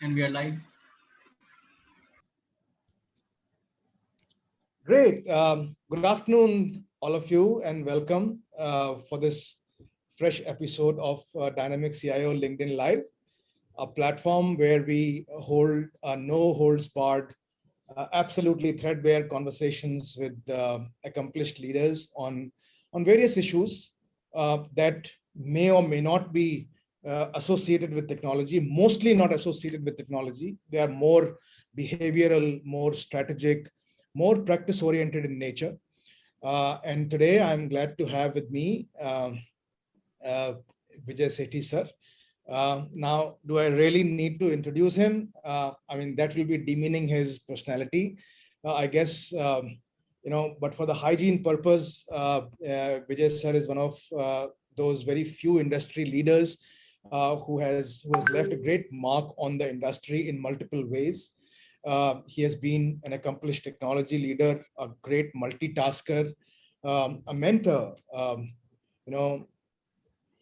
And we are live. Great. Good afternoon, all of you, and welcome for this fresh episode of Dynamic CIO LinkedIn Live, a platform where we hold no holds barred, absolutely threadbare conversations with accomplished leaders on various issues that may or may not be associated with technology, mostly not associated with technology. They are more behavioral, more strategic, more practice oriented in nature. And today I'm glad to have with me uh, Vijay Sethi sir. Now, do I really need to introduce him? I mean, that will be demeaning his personality. I guess, but for the hygiene purpose, Vijay sir is one of those very few industry leaders who has left a great mark on the industry in multiple ways. He has been an accomplished technology leader, a great multitasker, a mentor. You know,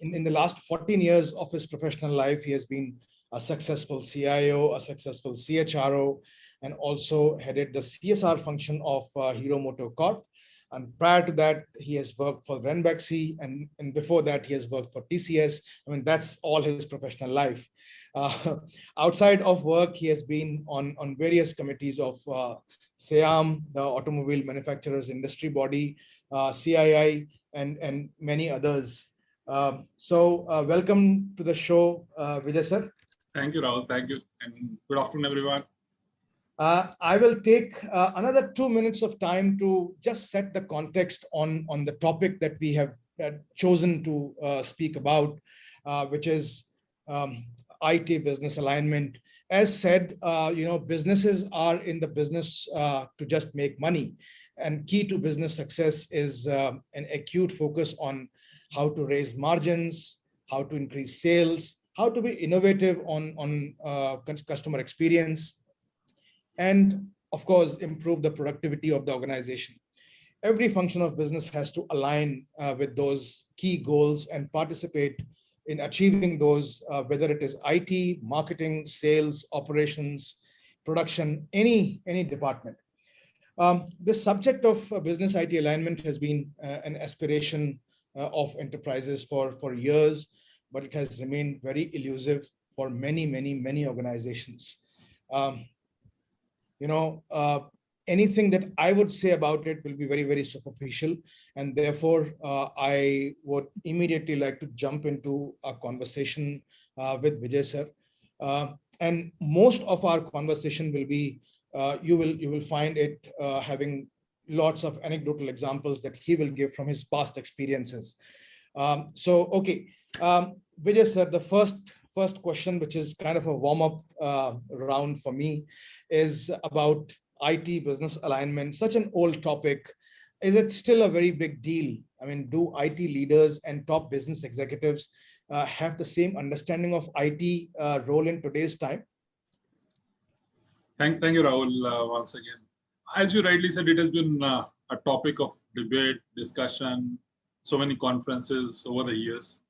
in the last 14 years of his professional life, he has been a successful CIO, a successful CHRO, and also headed the CSR function of Hero MotoCorp. And prior to that, he has worked for Ranbaxy, and before that, he has worked for TCS. I mean, that's all his professional life. Uh, Outside of work, he has been on various committees of SIAM, the automobile manufacturers industry body, CII, and many others. Welcome to the show, Vijay sir. Thank you, Rahul. Thank you. And good afternoon, everyone. I will take another 2 minutes of time to just set the context on the topic that we have chosen to speak about, which is IT business alignment. As said, businesses are in the business to just make money. And key to business success is an acute focus on how to raise margins, how to increase sales, how to be innovative on customer experience, and of course, improve the productivity of the organization. Every function of business has to align with those key goals and participate in achieving those, whether it is IT, marketing, sales, operations, production, any department. This subject of business IT alignment has been an aspiration of enterprises for years, but it has remained very elusive for many organizations. Um, Anything that I would say about it will be very superficial, and therefore I would immediately like to jump into a conversation with Vijay sir. And most of our conversation will be, you will find it having lots of anecdotal examples that he will give from his past experiences. Okay, Vijay sir, the first question, which is kind of a warm-up round for me, is about IT business alignment. Such an old topic. Is it still a very big deal? I mean, do IT leaders and top business executives have the same understanding of IT role in today's time? Thank you, Rahul, once again. As you rightly said, it has been a topic of debate, discussion, so many conferences over the years.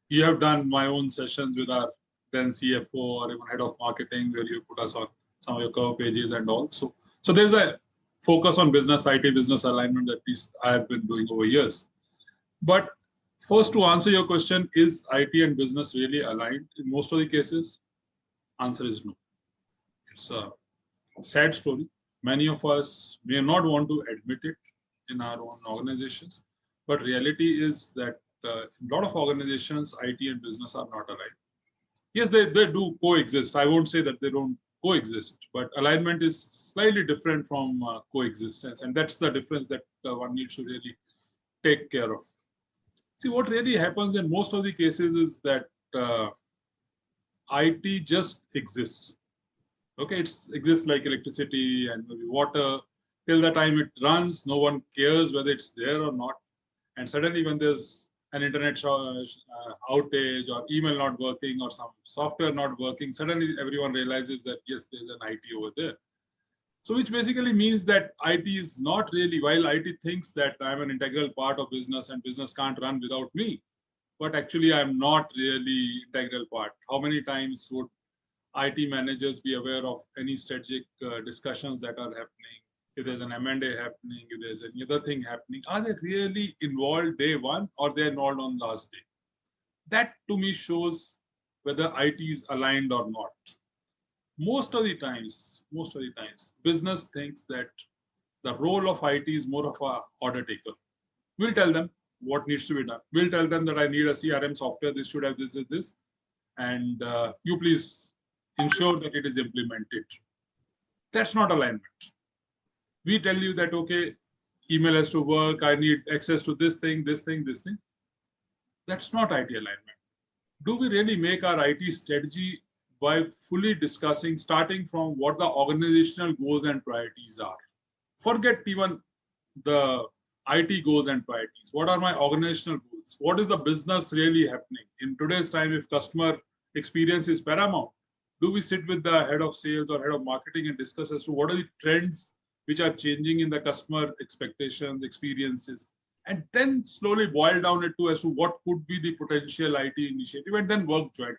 You have done my own sessions with our then CFO or even head of marketing, where you put us on some of your cover pages and all. So there's a focus on business IT, business alignment that I have been doing over years. But first, to answer your question, is IT and business really aligned in most of the cases? Answer is no. It's a sad story. Many of us may not want to admit it in our own organizations, but reality is that in a lot of organizations, IT and business are not aligned. Yes, they do coexist. I won't say that they don't coexist, but alignment is slightly different from coexistence. And that's the difference that one needs to really take care of. See, what really happens in most of the cases is that IT just exists. Okay, it exists like electricity and maybe water. Till the time it runs, no one cares whether it's there or not. And suddenly when there's an internet outage or email not working or some software not working, suddenly everyone realizes that, yes, there's an IT over there. So which basically means that IT is not really, while IT thinks that I'm an integral part of business and business can't run without me, but actually I'm not really integral part. How many times would IT managers be aware of any strategic discussions that are happening. If there's an M&A happening, if there's any other thing happening, are they really involved day one or they're involved on last day? That to me shows whether IT is aligned or not. Most of the times, business thinks that the role of IT is more of a order taker. We'll tell them what needs to be done. We'll tell them that I need a CRM software. This should have this, and you please ensure that it is implemented. That's not alignment. We tell you that, okay, email has to work. I need access to this thing. That's not IT alignment. Do we really make our IT strategy by fully discussing, starting from what the organizational goals and priorities are? Forget even the IT goals and priorities. What are my organizational goals? What is the business really happening? In today's time, if customer experience is paramount, do we sit with the head of sales or head of marketing and discuss as to what are the trends which are changing in the customer expectations, experiences, and then slowly boil down it to as to what could be the potential IT initiative and then work jointly.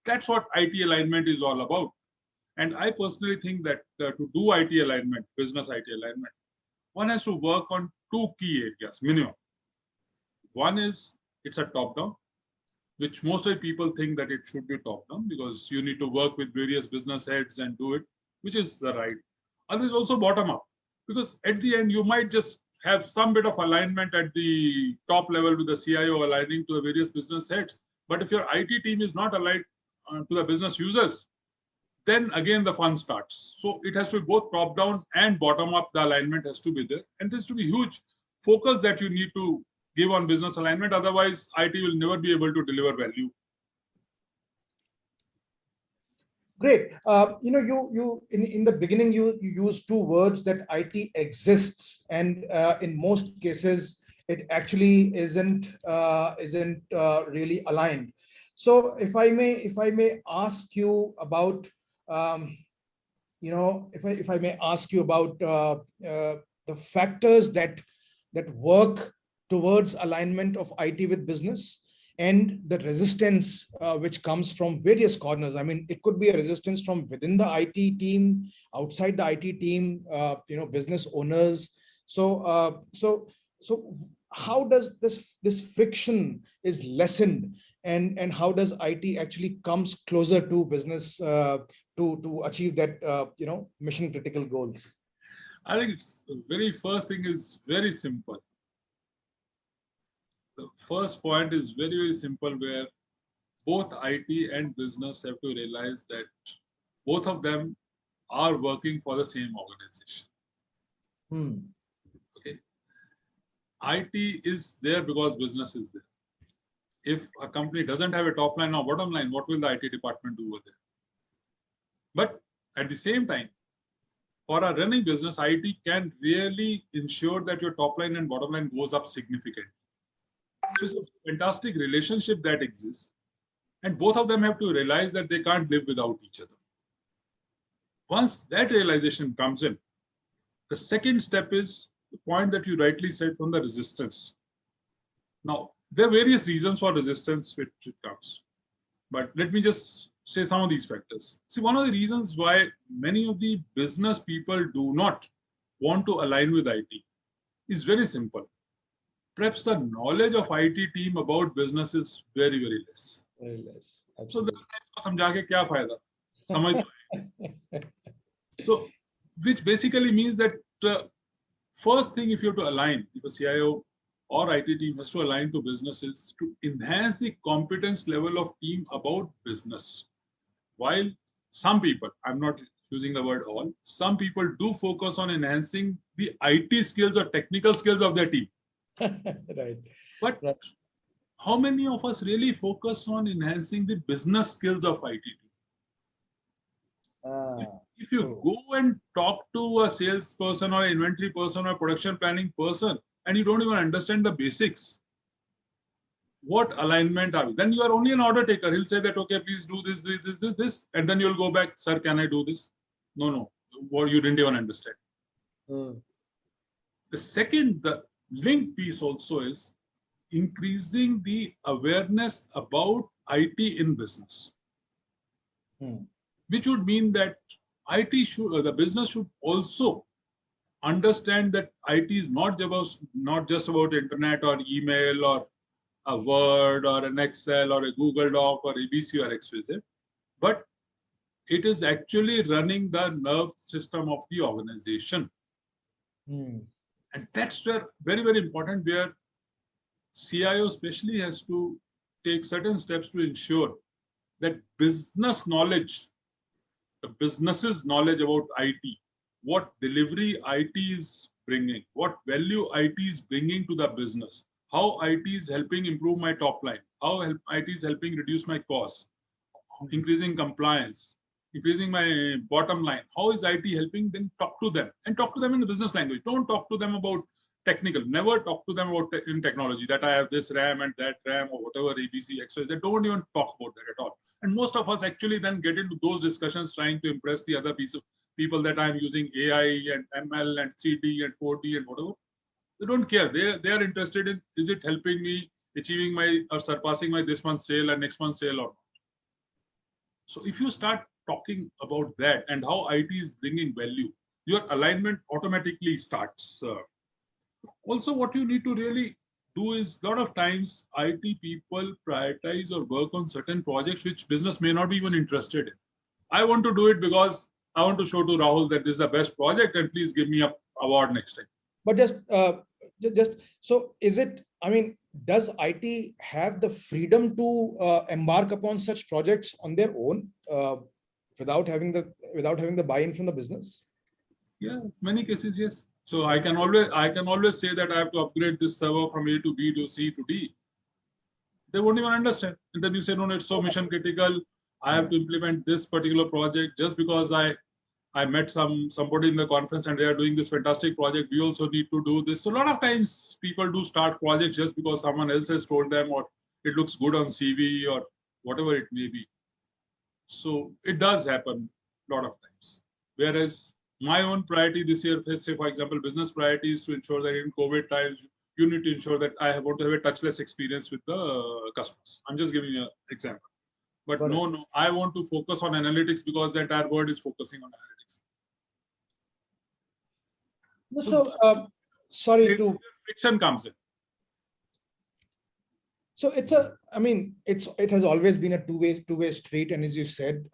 That's what IT alignment is all about. And I personally think that to do IT alignment, business IT alignment, one has to work on two key areas, minimum. One is it's a top-down, which most of the people think that it should be top-down because you need to work with various business heads and do it, which is the right. Other is also bottom-up, because at the end, you might just have some bit of alignment at the top level with the CIO aligning to the various business heads. But if your IT team is not aligned to the business users, then again the fun starts. So it has to be both top down and bottom up. The alignment has to be there, and this to be huge focus that you need to give on business alignment. Otherwise, IT will never be able to deliver value. Great. You in the beginning you used two words, that IT exists, and in most cases it actually isn't really aligned. So if I may ask you about if I may ask you about the factors that work towards alignment of IT with business, and the resistance which comes from various corners. I mean, it could be a resistance from within the IT team, outside the IT team, business owners. So how does this friction is lessened, and how does IT actually comes closer to business to achieve that mission critical goals? I think the very first thing is very simple. The first point is very, very simple, where both IT and business have to realize that both of them are working for the same organization. Okay. IT is there because business is there. If a company doesn't have a top line or bottom line, what will the IT department do with it? But at the same time, for a running business, IT can really ensure that your top line and bottom line goes up significantly. So it's a fantastic relationship that exists, and both of them have to realize that they can't live without each other. Once that realization comes in, the second step is the point that you rightly said, from the resistance. Now, there are various reasons for resistance which it comes, but let me just say some of these factors. See, one of the reasons why many of the business people do not want to align with IT is very simple. Perhaps the knowledge of IT team about business is very, very less. Very less. So, समझा के क्या फायदा? समझ So, which basically means that first thing, if you have to align, if a CIO or IT team has to align to businesses to enhance the competence level of team about business. While some people, I'm not using the word all, some people do focus on enhancing the IT skills or technical skills of their team. Right. But right. How many of us really focus on enhancing the business skills of IT team? If you go and talk to a salesperson or inventory person or production planning person, and you don't even understand the basics, what alignment are we? Then you are only an order taker. He'll say that, okay, please do this, and then you'll go back, sir, can I do this? No, what you didn't even understand. The second, the link piece also is increasing the awareness about IT in business. which would mean that IT should, the business should also understand that IT is not just about internet or email or a Word or an Excel or a Google Doc or ABC or XYZ, but it is actually running the nerve system of the organization. And that's where very, very important, where CIO especially has to take certain steps to ensure that business knowledge, the business's knowledge about IT, what delivery IT is bringing, what value IT is bringing to the business, how IT is helping improve my top line, how IT is helping reduce my costs, increasing compliance, increasing my bottom line. How is IT helping? Then talk to them, and talk to them in the business language. Don't talk to them about technical. Never talk to them about in technology that I have this RAM and that RAM or whatever ABC, XYZ. Don't even talk about that at all. And most of us actually then get into those discussions trying to impress the other piece of people that I'm using AI and ML and 3D and 4D and whatever. They don't care. They are interested in, is it helping me achieving my or surpassing my this month's sale and next month's sale or not. So if you start talking about that and how IT is bringing value, your alignment automatically starts. Also, what you need to really do is, a lot of times IT people prioritize or work on certain projects which business may not be even interested in. I want to do it because I want to show to Rahul that this is the best project and please give me an award next time. But just so is it, I mean, does IT have the freedom to embark upon such projects on their own without having the buy-in from the business? Yeah, many cases, yes. So I can always say that I have to upgrade this server from A to B to C to D. They won't even understand. And then you say, no, it's so mission critical. I have to implement this particular project just because I met somebody in the conference and they are doing this fantastic project. We also need to do this. So a lot of times people do start projects just because someone else has told them, or it looks good on CV or whatever it may be. So it does happen a lot of times. Whereas my own priority this year, say for example, business priority is to ensure that in COVID times, you need to ensure that I want to have a touchless experience with the customers. I'm just giving you an example. But no, I want to focus on analytics because the entire world is focusing on analytics. So, sorry to friction comes in. So it has always been a two-way street, and as you said,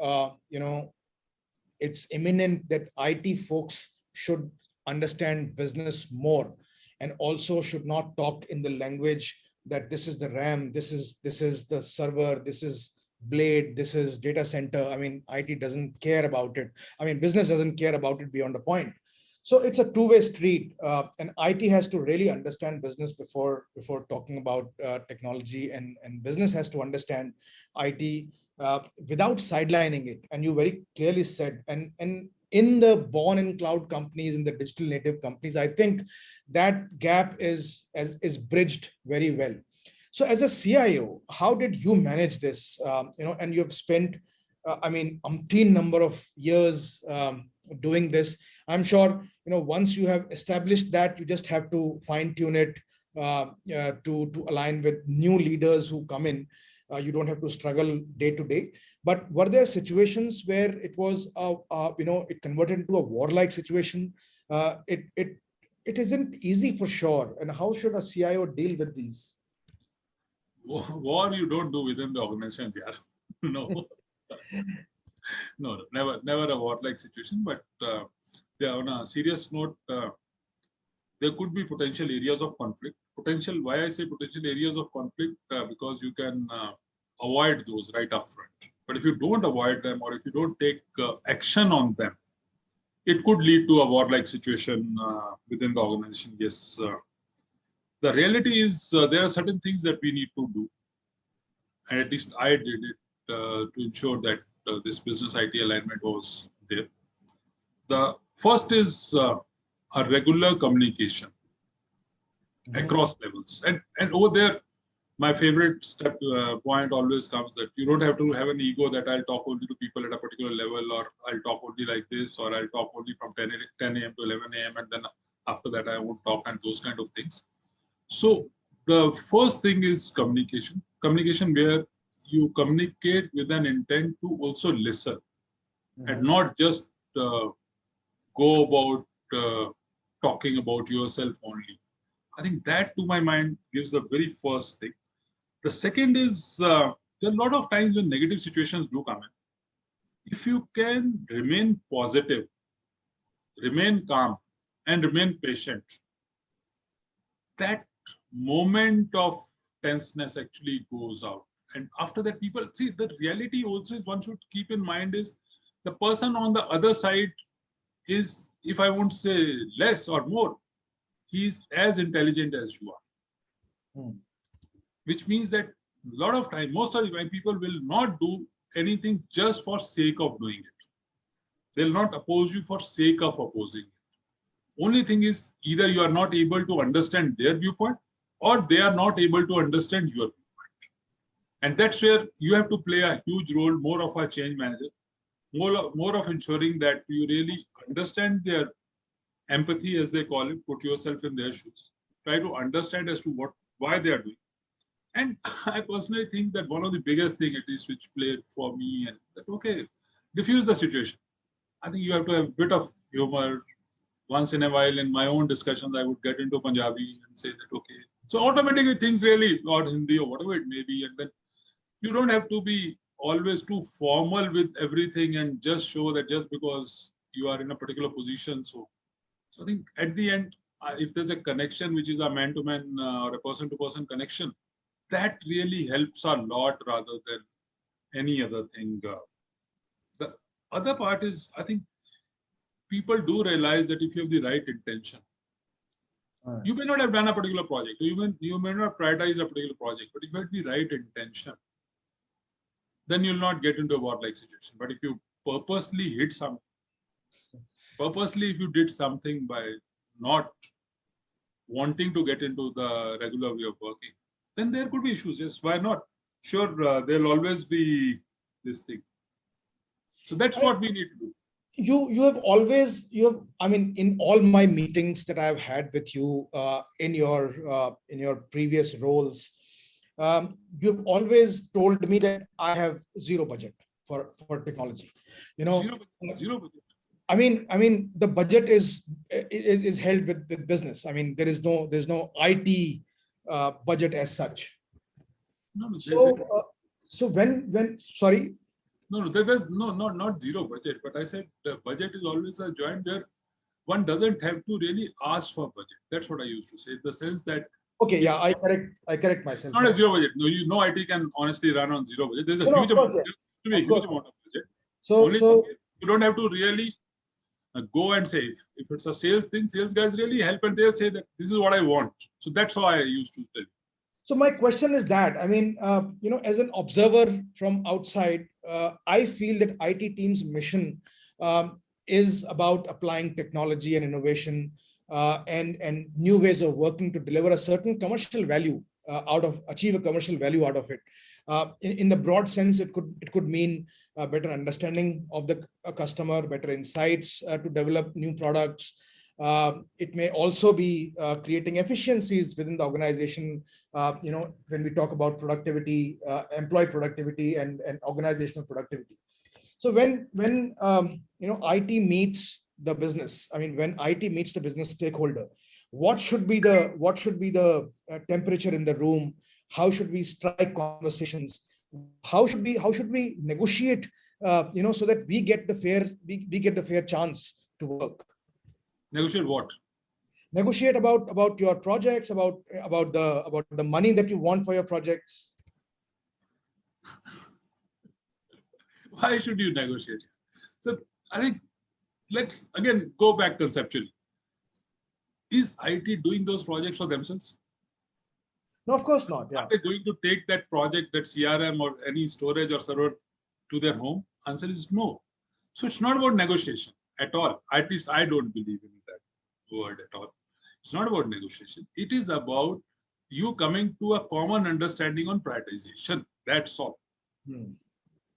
it's imminent that IT folks should understand business more, and also should not talk in the language that this is the RAM, this is the server, this is Blade, this is data center. I mean, IT doesn't care about it. I mean, business doesn't care about it beyond a point. So it's a two-way street, and IT has to really understand business before talking about technology, and business has to understand IT without sidelining it. And you very clearly said, and in the born in cloud companies, in the digital native companies, I think that gap is bridged very well. So as a CIO, how did you manage this? And you have spent, umpteen number of years doing this. I'm sure, once you have established that, you just have to fine tune it to align with new leaders who come in. You don't have to struggle day to day. But were there situations where it was, it converted into a warlike situation? It isn't easy for sure. And how should a CIO deal with these? War you don't do within the organization, yeah. No. No, never a warlike situation. But on a serious note, there could be potential areas of conflict. Why I say potential areas of conflict? Because you can avoid those right up front. But if you don't avoid them, or if you don't take action on them, it could lead to a warlike situation within the organization. Yes. The reality is there are certain things that we need to do. And at least I did it to ensure that this business IT alignment was there. The first is a regular communication across levels. And over there, my favorite step point always comes that you don't have to have an ego that I'll talk only to people at a particular level, or I'll talk only like this, or I'll talk only from 10 a.m. to 11 a.m. and then after that I won't talk, and those kind of things. So the first thing is communication. Communication where you communicate with an intent to also listen. and not just go about talking about yourself only. I think that, to my mind, gives the very first thing. The second is there are a lot of times when negative situations do come in. If you can remain positive, remain calm, and remain patient, that moment of tenseness actually goes out. And after that, people see the reality also is one should keep in mind is the person on the other side is, if I won't say less or more, he's as intelligent as you are. Which means that a lot of time, most of the time, people will not do anything just for sake of doing it. They'll not oppose you for sake of opposing it. Only thing is either you are not able to understand their viewpoint or they are not able to understand your viewpoint. And that's where you have to play a huge role, more of a change manager, more of ensuring that you really understand their empathy, as they call it, put yourself in their shoes, try to understand as to why they are doing. And I personally think that one of the biggest thing, at least, which played for me, and that, okay, diffuse the situation. I think you have to have a bit of humor. Once in a while, in my own discussions, I would get into Punjabi and say that, okay. So automatically things really, or Hindi or whatever it may be, and then you don't have to be always too formal with everything and just show that just because you are in a particular position. So I think at the end, if there's a connection, which is a man-to-man or a person-to-person connection, that really helps a lot rather than any other thing. The other part is, I think people do realize that if you have the right intention, you may not have done a particular project, you may not prioritize a particular project, but if you have the right intention, then you'll not get into a war-like situation. But if you purposely hit something, if you did something by not wanting to get into the regular way of working, then there could be issues. Yes, why not? Sure, there'll always be this thing. So that's what we need to do. You have always, I mean, in all my meetings that I've had with you in your previous roles, you've always told me that I have zero budget for technology. Zero budget. I mean, the budget is held with business. I mean, there's no IT budget as such. No, so when sorry. No, there's not zero budget, but I said the budget is always a joint where one doesn't have to really ask for budget. That's what I used to say, in the sense that. Okay, yeah, I correct myself. Not a zero budget. No, IT can honestly run on zero budget. There's a huge amount. Yes. There has to be a huge amount of budget. So you don't have to really go and say, if it's a sales thing, sales guys really help and they'll say that this is what I want. So that's how I used to tell you. So my question is that, I mean, as an observer from outside, I feel that IT team's mission is about applying technology and innovation and new ways of working to deliver a certain commercial value achieve a commercial value out of it. In the broad sense, it could mean a better understanding of the customer, better insights to develop new products. It may also be creating efficiencies within the organization. When we talk about productivity, employee productivity, and organizational productivity. So when IT meets the business, I mean, when IT meets the business stakeholder, what should be the temperature in the room? How should we strike conversations? How should we negotiate? So that we get the fair chance to work. Negotiate what? Negotiate about your projects, about the money that you want for your projects. Why should you negotiate? So I think let's again go back conceptually. Is IT doing those projects for themselves? No, of course not. Yeah. Are they going to take that project, that CRM or any storage or server to their home? Answer is no. So it's not about negotiation at all. At least I don't believe in that word at all. It's not about negotiation. It is about you coming to a common understanding on prioritization. That's all.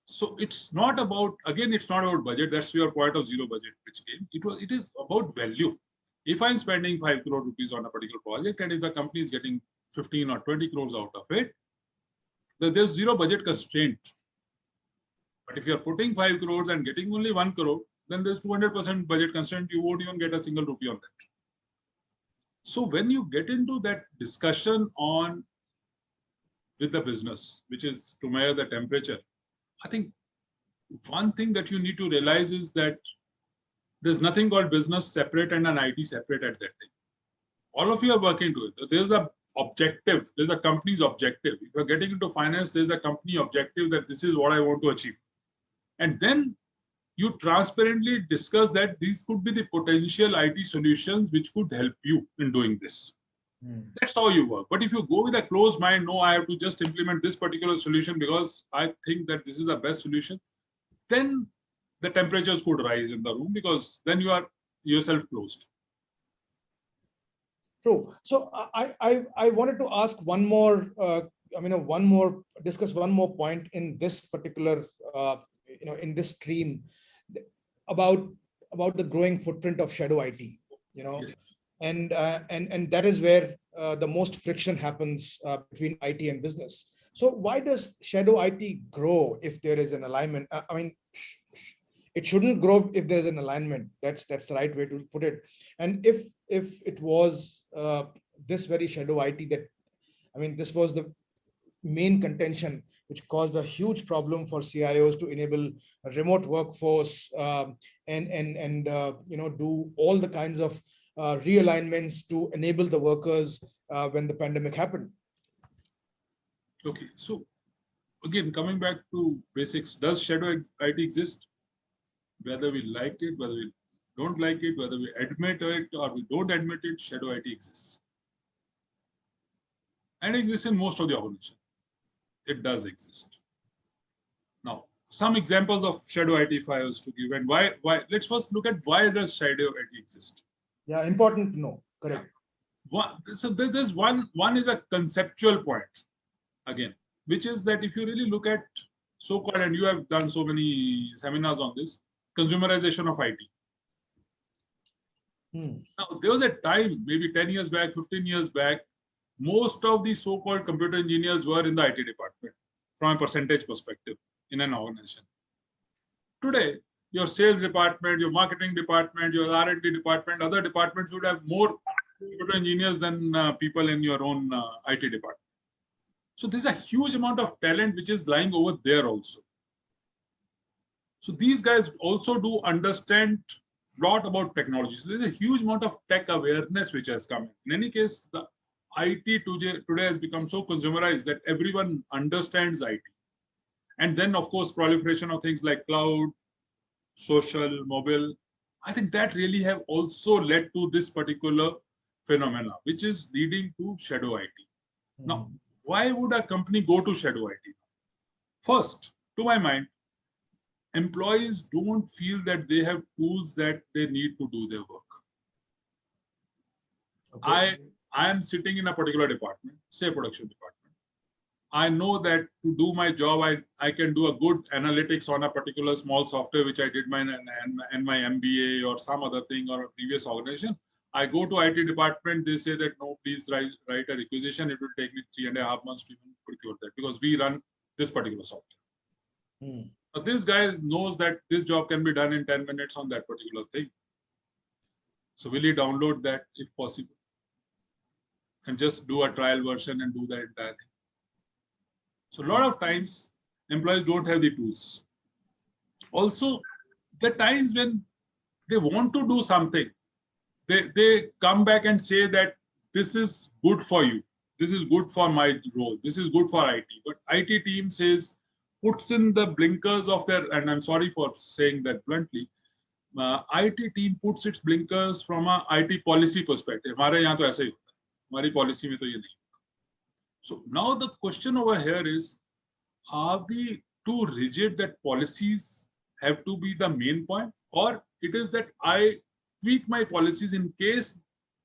So it's not about, again, it's not about budget. That's your point of zero budget which came. It is about value. If I'm spending 5 crore rupees on a particular project and if the company is getting 15 or 20 crores out of it, there's zero budget constraint. But if you're putting 5 crores and getting only 1 crore, then there's 200% budget constraint. You won't even get a single rupee on that. So when you get into that discussion on with the business, which is to measure the temperature, I think one thing that you need to realize is that there's nothing called business separate and an IT separate at that time. All of you are working to it. There's a objective. There's a company's objective. If you're getting into finance, there's a company objective that this is what I want to achieve. And then you transparently discuss that these could be the potential IT solutions which could help you in doing this. That's how you work. But if you go with a closed mind, no, I have to just implement this particular solution because I think that this is the best solution, then the temperatures could rise in the room because then you are yourself closed. True. So I wanted to ask one more, discuss one more point in this particular, in this stream about the growing footprint of shadow IT, Yes. and that is where the most friction happens between IT and business. So why does shadow IT grow if there is an alignment? It shouldn't grow if there's an alignment. That's the right way to put it. And if it was this very shadow IT this was the main contention which caused a huge problem for CIOs to enable a remote workforce and do all the kinds of realignments to enable the workers when the pandemic happened. Okay, so again, coming back to basics, does shadow IT exist? Whether we like it, whether we don't like it, whether we admit it or we don't admit it, shadow IT exists. And it exists in most of the organizations. It does exist. Now, some examples of shadow IT if I was to give, and why. Let's first look at why does shadow IT exist. Yeah, important to know. Correct. So there's one is a conceptual point, again, which is that if you really look at so-called, and you have done so many seminars on this, consumerization of IT. Now, there was a time, maybe 10 years back, 15 years back, most of the so-called computer engineers were in the IT department from a percentage perspective in an organization. Today, your sales department, your marketing department, your R&D department, other departments would have more computer engineers than people in your own IT department. So there's a huge amount of talent which is lying over there also. So these guys also do understand a lot about technology. So there's a huge amount of tech awareness which has come. In any case, the IT today has become so consumerized that everyone understands IT. And then, of course, proliferation of things like cloud, social, mobile. I think that really have also led to this particular phenomena, which is leading to shadow IT. Now, why would a company go to shadow IT? First, to my mind, employees don't feel that they have tools that they need to do their work. Okay. I am sitting in a particular department, say production department. I know that to do my job, I can do a good analytics on a particular small software, which I did my MBA or some other thing or a previous organization. I go to IT department, they say that, no, please write a requisition. It will take me 3.5 months to even procure that because we run this particular software. So this guy knows that this job can be done in 10 minutes on that particular thing. So will he download that if possible? And just do a trial version and do the entire thing. So a lot of times employees don't have the tools. Also, the times when they want to do something, they come back and say that this is good for you. This is good for my role. This is good for IT. But IT team puts in the blinkers of their, and I'm sorry for saying that bluntly, IT team puts its blinkers from a IT policy perspective. हमारे यहाँ तो ऐसा ही होता है. हमारी policy में तो ये नहीं. So now the question over here is, are we too rigid that policies have to be the main point, or it is that I tweak my policies in case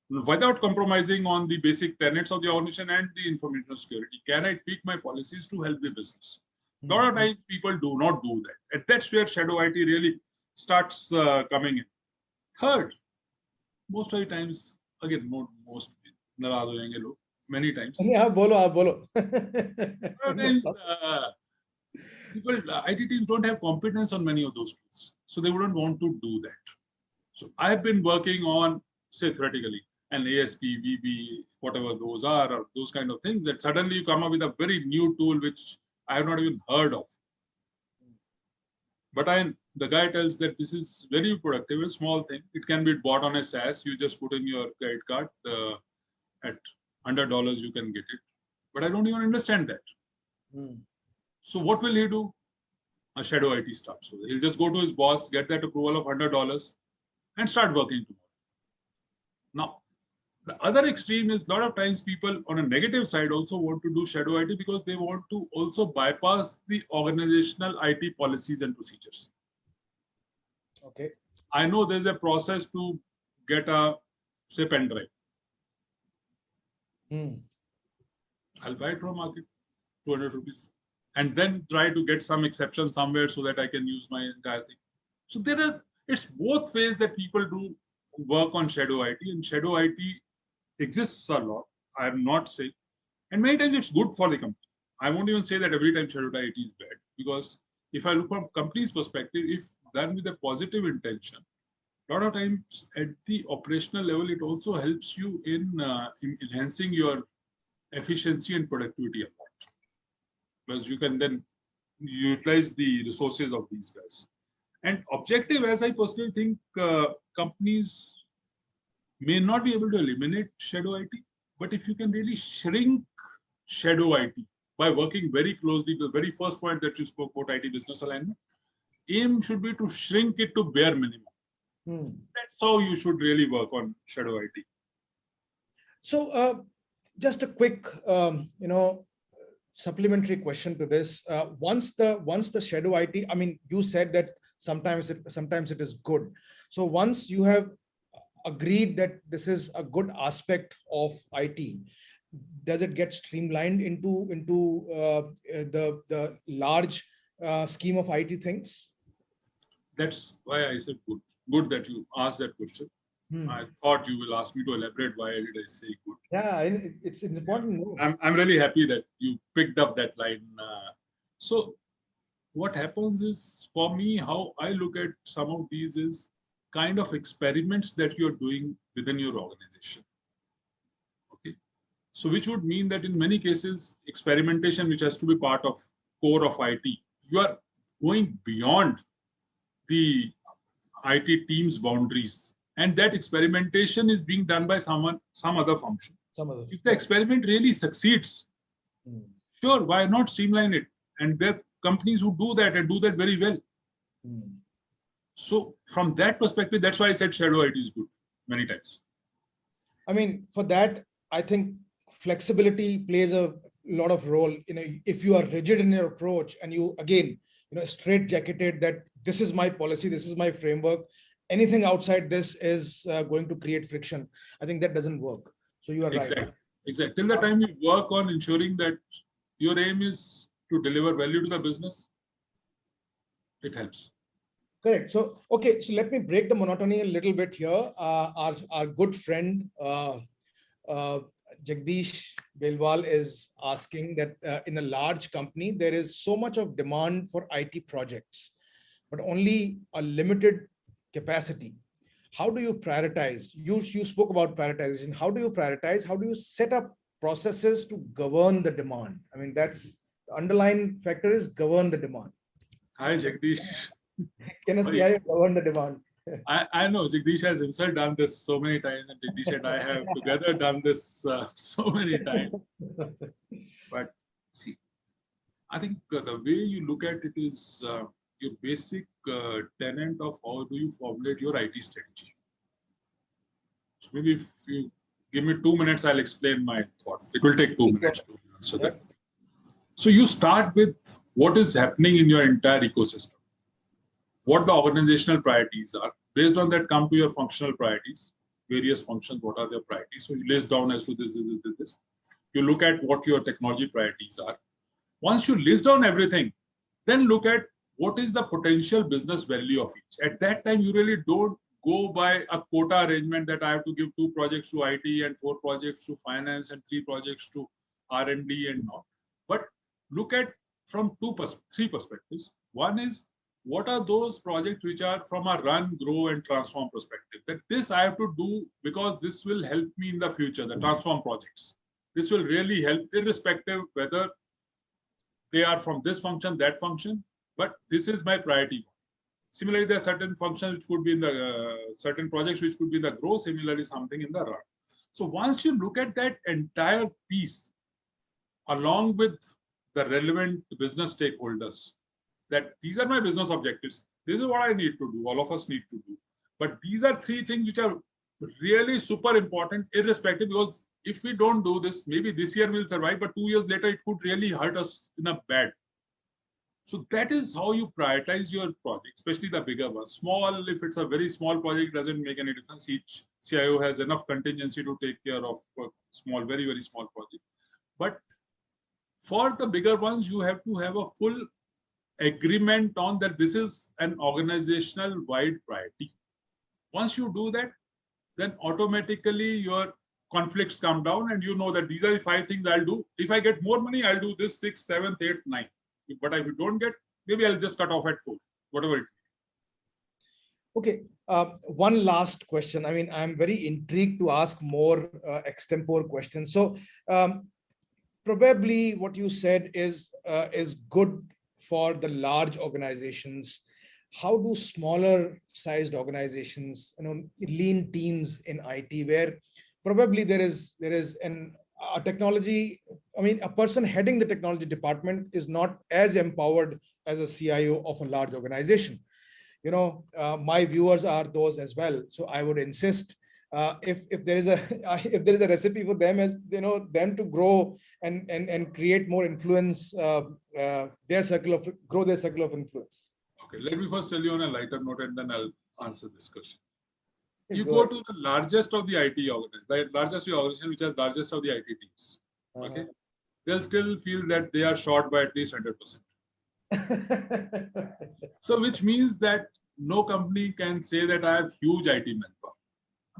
without compromising on the basic tenets of the organization and the information security? Can I tweak my policies to help the business? A lot of times people do not do that. And that's where shadow IT really starts coming in. Third, most of the times, again, most नाराज हो जाएंगे लोग. Many times. आप बोलो. Times, People, IT teams don't have competence on many of those tools. So they wouldn't want to do that. So I've been working on, say, theoretically, an ASP, VB, whatever those are, or those kind of things, that suddenly you come up with a very new tool which I have not even heard of. But the guy tells that this is very productive, a small thing. It can be bought on a SaaS. You just put in your credit card. At $100, you can get it. But I don't even understand that. So what will he do? A shadow IT starts. So he'll just go to his boss, get that approval of $100, and start working tomorrow. Now, the other extreme is a lot of times people on a negative side also want to do shadow IT because they want to also bypass the organizational IT policies and procedures. Okay. I know there's a process to get a, say, pen drive. I'll buy it from market, 200 rupees, and then try to get some exception somewhere so that I can use my entire thing. So it's both ways that people do work on shadow IT, and shadow IT exists a lot. I am not saying, and many times it's good for the company. I won't even say that every time shadow IT is bad, because if I look from company's perspective, if done with a positive intention, a lot of times at the operational level, it also helps you in enhancing your efficiency and productivity a lot, because you can then utilize the resources of these guys. And objective, as I personally think, companies may not be able to eliminate shadow IT, but if you can really shrink shadow IT by working very closely to the very first point that you spoke about, IT business alignment, aim should be to shrink it to bare minimum. That's how you should really work on shadow IT. So just a quick, supplementary question to this. Once the shadow IT, I mean, you said that sometimes it is good. So once you have agreed that this is a good aspect of IT, does it get streamlined into the large scheme of IT things? That's why I said good. Good that you asked that question. I thought you will ask me to elaborate. Why did I say good? Yeah, it's important. I'm really happy that you picked up that line. So what happens is, for me, how I look at some of these is kind of experiments that you're doing within your organization. Okay. So which would mean that in many cases, experimentation, which has to be part of core of IT, you are going beyond the IT team's boundaries. And that experimentation is being done by some other function. If the experiment really succeeds, sure, why not streamline it? And there are companies who do that and do that very well. So from that perspective, that's why I said shadow IT is good many times. I mean, for that, I think flexibility plays a lot of role. If you are rigid in your approach and you, again, straight jacketed that this is my policy, this is my framework, anything outside this is going to create friction. I think that doesn't work. So you are right. Exactly. Till the time you work on ensuring that your aim is to deliver value to the business, it helps. Correct. So, okay. So let me break the monotony a little bit here. Our good friend, Jagdish Belwal, is asking that in a large company, there is so much of demand for IT projects, but only a limited capacity. How do you prioritize? You spoke about prioritization. How do you prioritize? How do you set up processes to govern the demand? I mean, that's the underlying factor is govern the demand. Hi, Jagdish. Can I see how you govern the demand? I know Jagdish has himself done this so many times, and Jagdish and I have together done this so many times. But see, I think the way you look at it is your basic tenet of how do you formulate your IT strategy. So maybe if you give me 2 minutes, I'll explain my thought. It will take 2 minutes to answer that. So you start with what is happening in your entire ecosystem, what the organizational priorities are. Based on that, come to your functional priorities, various functions, what are their priorities. So you list down as to this. You look at what your technology priorities are. Once you list down everything, then look at what is the potential business value of each. At that time, you really don't go by a quota arrangement that I have to give 2 projects to IT and 4 projects to finance and 3 projects to R&D and not. But look at from three perspectives. One is, what are those projects which are from a run, grow, and transform perspective? That this I have to do because this will help me in the future, the transform projects. This will really help, irrespective whether they are from this function, that function, but this is my priority. Similarly, there are certain functions which could be in the certain projects which could be in the grow, similarly something in the run. So once you look at that entire piece, along with the relevant business stakeholders, that these are my business objectives. This is what I need to do. All of us need to do. But these are three things which are really super important, irrespective, because if we don't do this, maybe this year we'll survive, but 2 years later, it could really hurt us in a bad. So that is how you prioritize your project, especially the bigger ones. Small, if it's a very small project, doesn't make any difference. Each CIO has enough contingency to take care of a small, very, very small project. But for the bigger ones, you have to have a full agreement on that this is an organizational wide priority. Once you do that, then automatically your conflicts come down and you know that these are the 5 things I'll do. If I get more money, I'll do this 6, 7, 8, 9. But if you don't get, maybe I'll just cut off at 4, whatever it is. Okay, one last question. I mean, I'm very intrigued to ask more extempore questions. So probably what you said is good for the large organizations. How do smaller sized organizations, lean teams in IT, where probably there is a technology, a person heading the technology department is not as empowered as a CIO of a large organization. My viewers are those as well. So I would insist, if there is a recipe for them, as them to grow and create more influence, grow their circle of influence. Okay, let me first tell you on a lighter note, and then I'll answer this question. You go to the largest of the IT organization, the largest organization which has largest of the IT teams. Okay, they'll still feel that they are short by at least 100%. So which means that no company can say that I have huge IT manpower.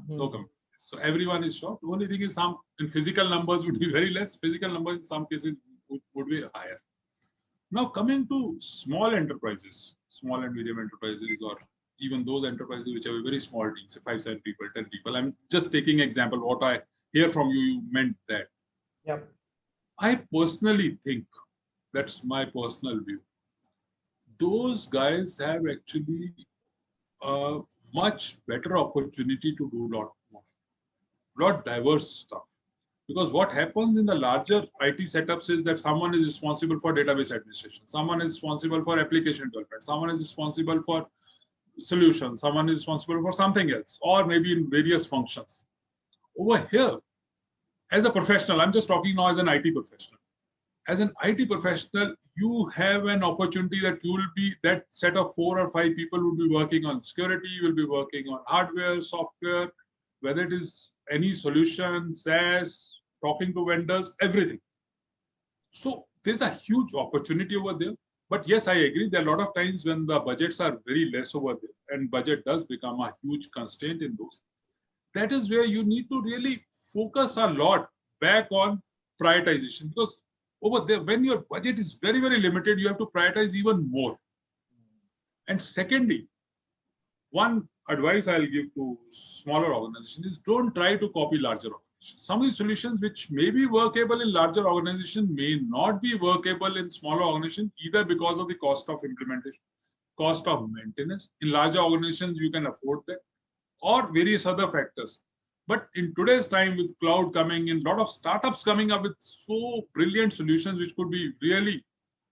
No company. So everyone is short. The only thing is some in physical numbers would be very less. Physical numbers in some cases would be higher. Now coming to small enterprises, small and medium enterprises, or even those enterprises which have a very small team, say 5, 7 people, 10 people. I'm just taking example. What I hear from you, you meant that. Yep. I personally think, that's my personal view, those guys have actually a much better opportunity to do a lot more, lot diverse stuff. Because what happens in the larger IT setups is that someone is responsible for database administration, someone is responsible for application development, someone is responsible for solutions, someone is responsible for something else, or maybe in various functions. Over here, as a professional, I'm just talking now as an IT professional. As an IT professional, you have an opportunity that you will be, that set of 4 or 5 people will be working on security, will be working on hardware, software, whether it is any solution, SaaS, talking to vendors, everything. So there's a huge opportunity over there. But yes, I agree. There are a lot of times when the budgets are very less over there, and budget does become a huge constraint in those. That is where you need to really focus a lot back on prioritization, because over there, when your budget is very, very limited, you have to prioritize even more. And secondly, one advice I'll give to smaller organizations is don't try to copy larger organizations. Some of the solutions which may be workable in larger organizations may not be workable in smaller organizations, either because of the cost of implementation, cost of maintenance. In larger organizations, you can afford that, or various other factors. But in today's time, with cloud coming in, a lot of startups coming up with so brilliant solutions, which could be really,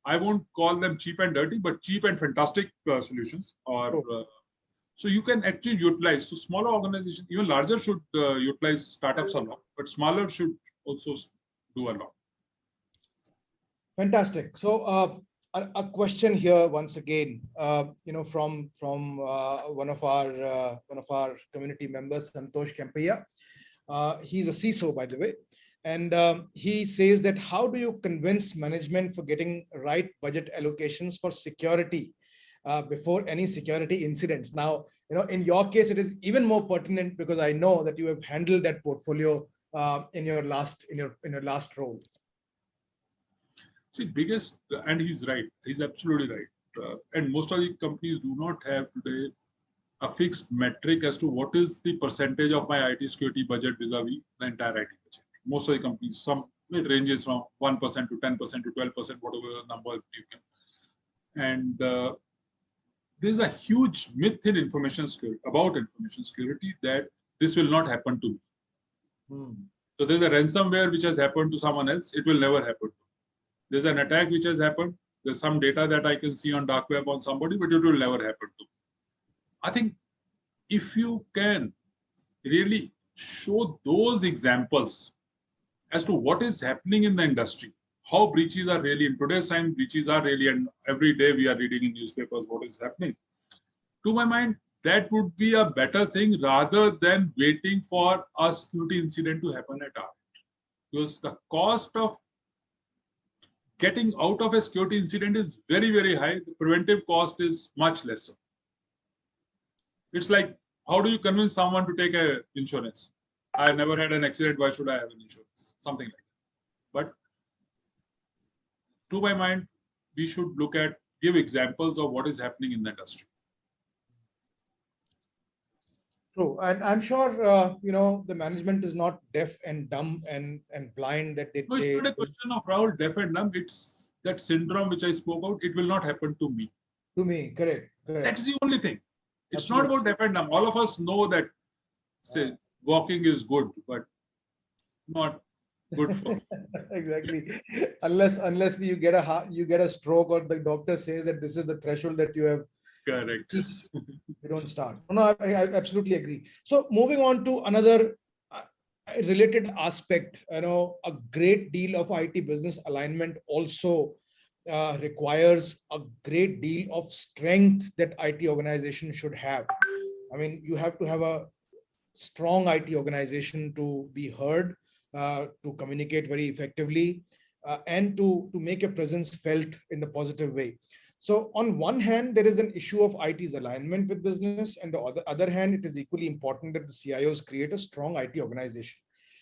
I won't call them cheap and dirty, but cheap and fantastic solutions. So you can actually utilize. So smaller organizations, even larger, should utilize startups a lot, but smaller should also do a lot. Fantastic. So a question here once again, from one of our community members, Santosh Kempaiah. He's a CISO, by the way, and he says that how do you convince management for getting right budget allocations for security before any security incidents? Now, in your case, it is even more pertinent because I know that you have handled that portfolio in your last role. See, biggest, and he's right. He's absolutely right. And most of the companies do not have today a fixed metric as to what is the percentage of my IT security budget vis-a-vis the entire IT budget. Most of the companies, it ranges from 1% to 10% to 12%, whatever number you can. And there's a huge myth in information security about information security that this will not happen to me. So there's a ransomware which has happened to someone else. It will never happen. There's an attack which has happened. There's some data that I can see on dark web on somebody, but it will never happen to me. I think if you can really show those examples as to what is happening in the industry, how breaches are really, in today's time, breaches are really, and every day we are reading in newspapers what is happening. To my mind, that would be a better thing rather than waiting for a security incident to happen at our end. Because the cost of getting out of a security incident is very, very high. The preventive cost is much lesser. It's like, how do you convince someone to take an insurance? I never had an accident, why should I have an insurance? Something like that. But to my mind, we should give examples of what is happening in the industry. True, and I'm sure the management is not deaf and dumb and blind that No, it's not a question of Rahul deaf and dumb. It's that syndrome which I spoke about. It will not happen to me. To me, correct. That's the only thing. It's Absolutely. not about deaf and dumb. All of us know that, say, walking is good, but not good for. Exactly. Unless you get a stroke, or the doctor says that this is the threshold that you have. Correct. You don't start. No, I absolutely agree. So moving on to another related aspect, a great deal of IT business alignment also requires a great deal of strength that IT organization should have. I mean, you have to have a strong IT organization to be heard, to communicate very effectively, and to make a presence felt in the positive way. So on one hand, there is an issue of IT's alignment with business, and on the other hand, it is equally important that the CIOs create a strong IT organization.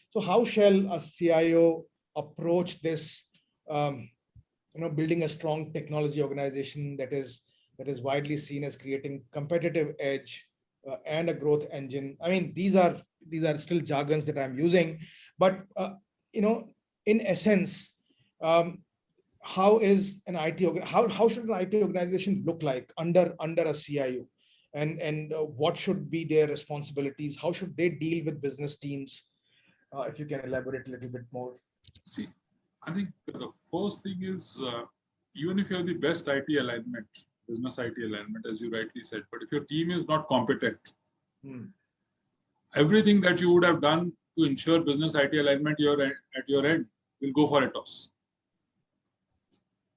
So how shall a CIO approach this, building a strong technology organization that is widely seen as creating competitive edge and a growth engine? I mean, these are still jargons that I'm using, but in essence, how is an how should an IT organization look like under a CIO, and what should be their responsibilities? How should they deal with business teams? If you can elaborate a little bit more. See, I think the first thing is, even if you have the best IT alignment, business IT alignment, as you rightly said, but if your team is not competent, everything that you would have done to ensure business IT alignment at your end will go for a toss.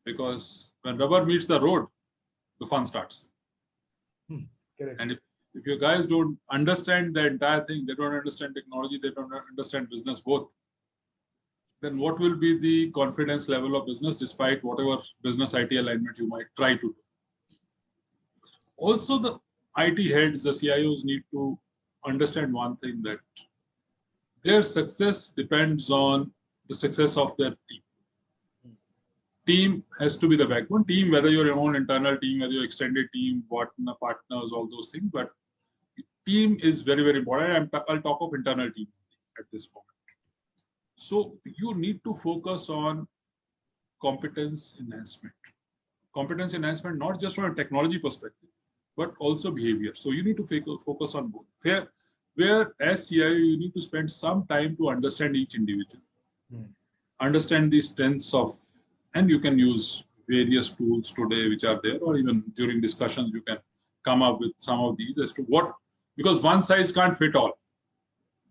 Because when rubber meets the road, the fun starts. Correct. And if you guys don't understand the entire thing, they don't understand technology, they don't understand business both, then what will be the confidence level of business despite whatever business IT alignment you might try to do? Also, the IT heads, the CIOs need to understand one thing, that their success depends on the success of their team. Team has to be the backbone. Team, whether your own internal team, whether your extended team, partners, all those things, but team is very, very important. I'll talk of internal team at this point. So you need to focus on competence enhancement. Competence enhancement, not just from a technology perspective, but also behavior. So you need to focus on both. Where as CIO, you need to spend some time to understand each individual, understand the strengths of, and you can use various tools today which are there, or even during discussions, you can come up with some of these as to what, because one size can't fit all.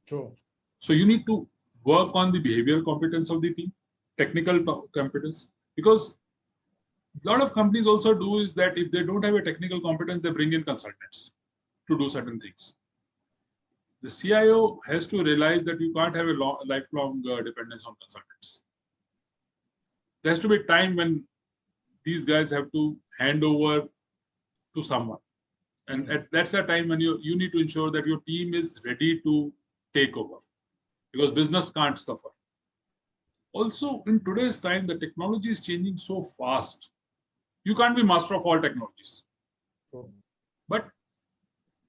True. So you need to work on the behavioral competence of the team, technical competence, because a lot of companies also do is that if they don't have a technical competence, they bring in consultants to do certain things. The CIO has to realize that you can't have a lifelong dependence on consultants. There has to be a time when these guys have to hand over to someone. And that's a time when you need to ensure that your team is ready to take over, because business can't suffer. Also, in today's time, the technology is changing so fast. You can't be master of all technologies, True. but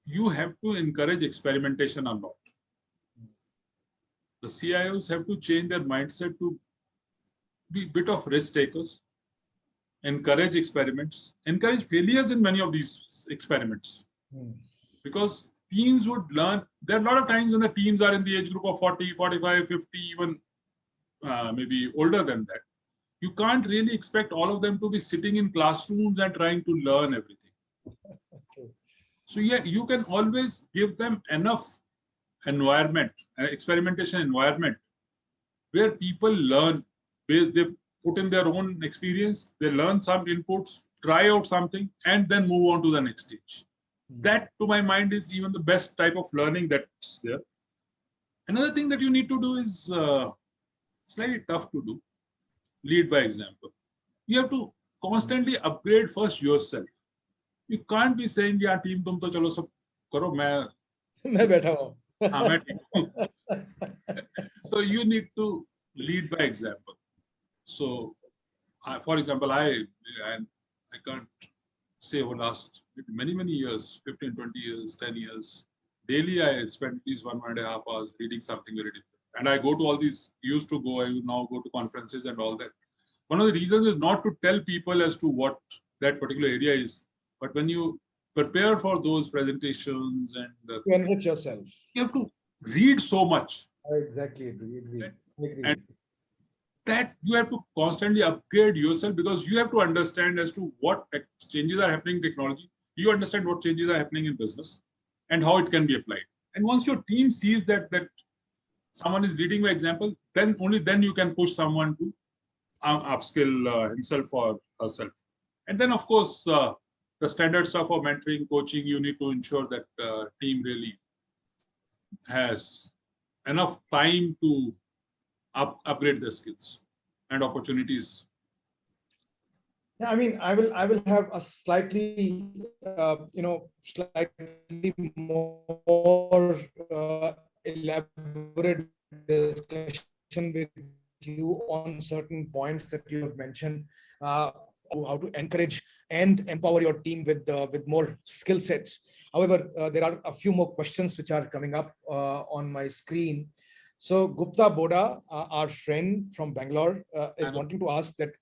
you have to encourage experimentation a lot. The CIOs have to change their mindset to be a bit of risk takers, encourage experiments, encourage failures in many of these experiments. Hmm. Because teams would learn. There are a lot of times when the teams are in the age group of 40, 45, 50, even maybe older than that. You can't really expect all of them to be sitting in classrooms and trying to learn everything. Okay. So yeah, you can always give them enough environment, experimentation environment, where people learn. They put in their own experience, they learn some inputs, try out something, and then move on to the next stage. That, to my mind, is even the best type of learning that's there. Another thing that you need to do is slightly tough to do. Lead by example. You have to constantly upgrade first yourself. You can't be saying, "Yeah, team, तुम तो चलो सब करो, मैं बैठा हूँ. मैं ठीक हूँ." So you need to lead by example. So, for example, I can't say over last many years, 15, 20 years, 10 years, daily I spend at least 1.5 hours reading something very different. And I go to all these, I now go to conferences and all that. One of the reasons is not to tell people as to what that particular area is, but when you prepare for those presentations and To enrich yourself. you have to read so much. I exactly agree. And that you have to constantly upgrade yourself, because you have to understand as to what changes are happening in technology. You understand what changes are happening in business and how it can be applied. And once your team sees that someone is leading by example, then only then you can push someone to upskill himself or herself. And then, of course, the standard stuff of mentoring, coaching, you need to ensure that team really has enough time to upgrade their skills and opportunities. Yeah, I mean, I will have a slightly, slightly more elaborate discussion with you on certain points that you have mentioned, how to encourage and empower your team with more skill sets. However, there are a few more questions which are coming up on my screen. So Gupta Boda, our friend from Bangalore, is wanting to ask that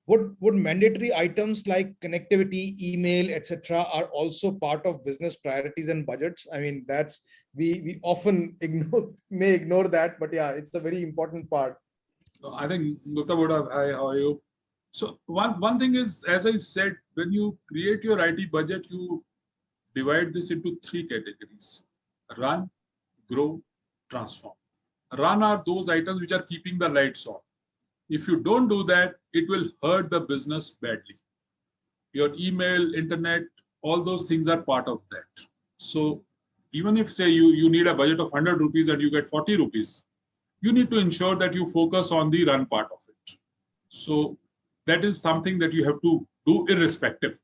would mandatory items like connectivity, email, etc., are also part of business priorities and budgets? I mean, that's we often may ignore that, but yeah, it's a very important part. I think Gupta Boda, hi, how are you? So one thing is, as I said, when you create your IT budget, you divide this into 3 categories: run, grow, transform. Run are those items which are keeping the lights on. If you don't do that, it will hurt the business badly. Your email, internet, all those things are part of that. So even if, say, you need a budget of 100 rupees and you get 40 rupees, you need to ensure that you focus on the run part of it. So that is something that you have to do irrespective.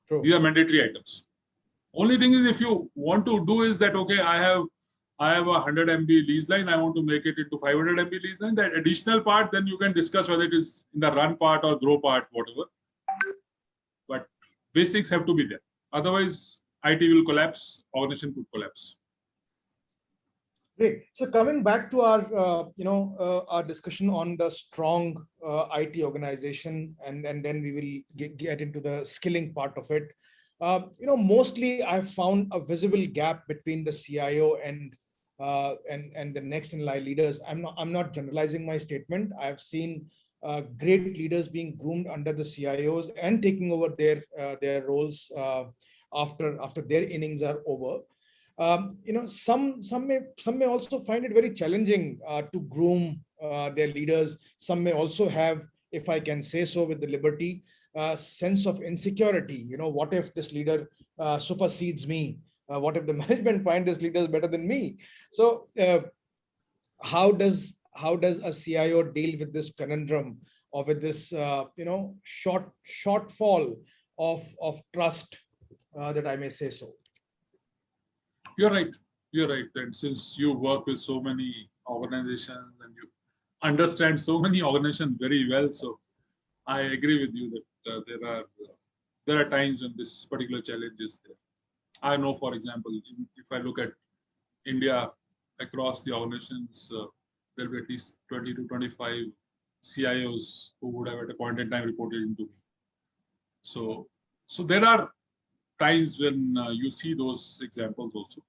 True. These are mandatory items. Only thing is, if you want to do is that, okay, I have a 100 MB lease line, I want to make it into 500 MB lease line. That additional part, then you can discuss whether it is in the run part or grow part, whatever. But basics have to be there. Otherwise, IT will collapse, organization could collapse. Great. So coming back to our, our discussion on the strong IT organization, and then we will get into the skilling part of it. Mostly I've found a visible gap between the CIO and the next in line leaders. I'm not generalizing my statement. I've seen great leaders being groomed under the CIOs and taking over their roles after their innings are over. Some may also find it very challenging to groom their leaders. Some may also have, if I can say so with the liberty, sense of insecurity. What if this leader supersedes me? What if the management find this leader better than me? So how does a CIO deal with this conundrum, or with this shortfall of trust, that I may say so? You're right. And since you work with so many organizations, and understand so many organizations very well. So I agree with you that there are times when this particular challenge is there. I know, for example, if I look at India across the organizations, there will be at least 20 to 25 CIOs who would have at a point in time reported into me. So there are times when you see those examples also.